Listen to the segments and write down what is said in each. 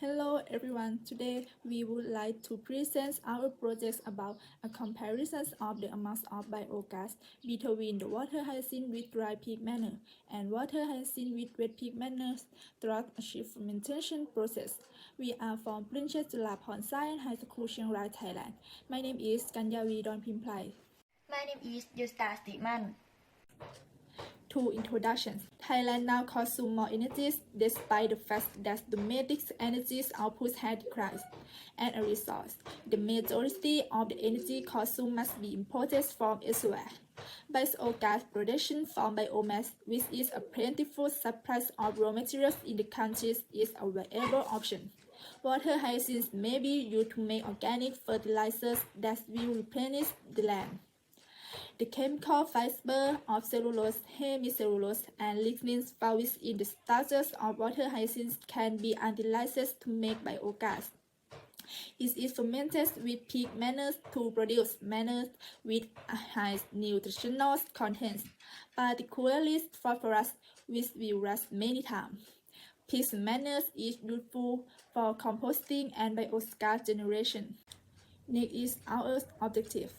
Hello everyone, today we would like to present our project about a comparison of the amount of biogas between the water hyacinth with dry pig manure and water hyacinth with wet pig manure throughout a shift fermentation process. We are from Princess Julapon Science High School, Chiang Rai, Thailand. My name is Kanyawee Donpimprai. My name is Yosita Satiman. Two introductions. Thailand now consumes more energy despite the fact that domestic energy output has decreased. As a result, the majority of the energy consumed must be imported from elsewhere. Biogas production from biomass, which is a plentiful supply of raw materials in the country, is a viable option. Water hyacinth may be used to make organic fertilizers that will replenish the land. The chemical fiber of cellulose, hemicellulose, and lignin found in the starches of water hyacinth can be utilized to make biogas. It is fermented with pig manure to produce manure with a high nutritional content, particularly phosphorus, which will rust many times. Pig manure is useful for composting and biogas generation. Next is our objective.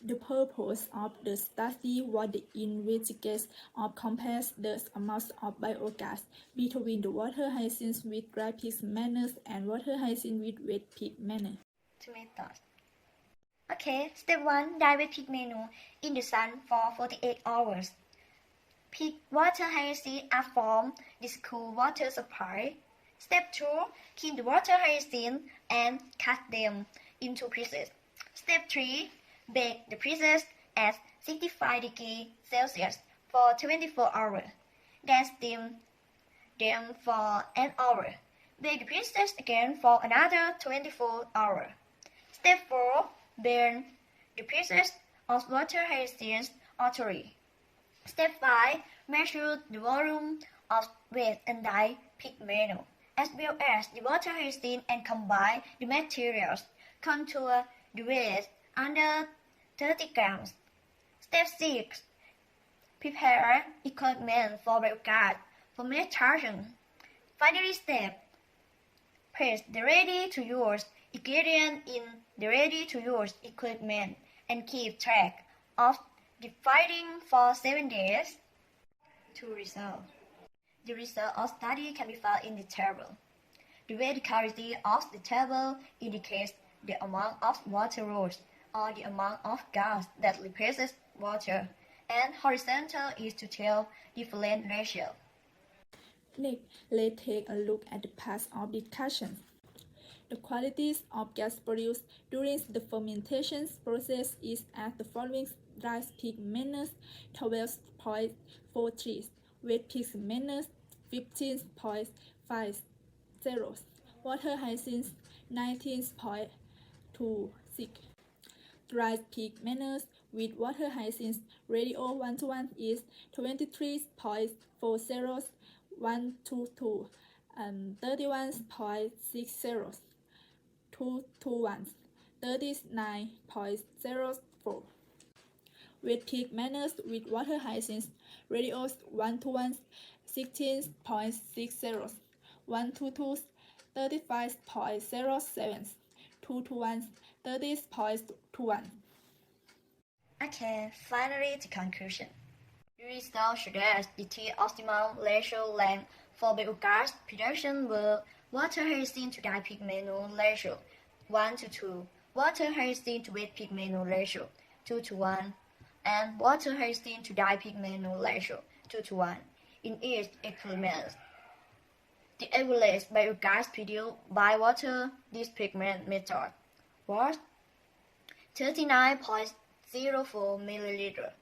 The purpose of the study was the investigation of compares the amounts of biogas between the water hyacinth with dry pig manure and water hyacinth with wet pig manure. Two methods. Okay, step 1. Dry wet pig manure in the sun for 48 hours. Pig water hyacinth are from this cool water supply. Step 2. Clean the water hyacinth and cut them into pieces. Step 3. Bake the pieces at 65 degrees Celsius for 24 hours. Then steam them for an hour. Bake the pieces again for another 24 hours. Step 4. Burn the pieces of water hyacinth utterly. Step 5. Measure the volume of wet and dry pig manure, as well as the water hyacinth, and combine the materials. Contour the weight under 30 grams. Step 6. Prepare equipment for biogas fermentation. Final step. Place the ready-to-use ingredient in the ready-to-use equipment and keep track of the fighting for 7 days. To result. The result of study can be found in the table. The verticality of the table indicates the amount of water lost or the amount of gas that replaces water, and horizontal is to tell different ratio. Next, let's take a look at the past of discussion. The qualities of gas produced during the fermentation process is as the following: dry pig manure 12.43, wet pig manure 15.50, water hyacinth 19.26. Dry pig manure with water hyacinth ratio 1:1 is 23.40, 1:2, and 31.60, 2:1, 39.04. Wet pig manure with water hyacinth ratios 1:1, 16.60, 1:2, 35.07, 2:1, 30.21. Okay, finally the conclusion. The result suggests the optimal ratio length for biogas production were water hyacinth to dry pig manure ratio 1:2, water hyacinth to wet pig manure ratio 2:1, and water hyacinth to dry pig manure ratio 2:1 in each experiment. The average biogas produced by water displacement method was 39.04 milliliter,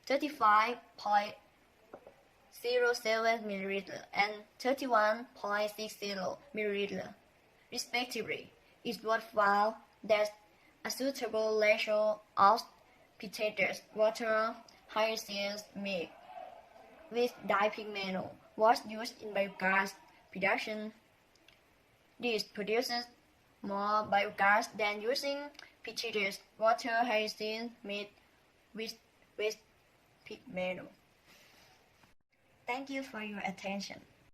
35.07 milliliter, and 31.60 milliliter, respectively. It was found that a suitable ratio of pitated water hyacinth mix with dry pig manure was used in biogas production. This produces more biogas than using pitated water hyacinth mixed with wet pig manure. Thank you for your attention.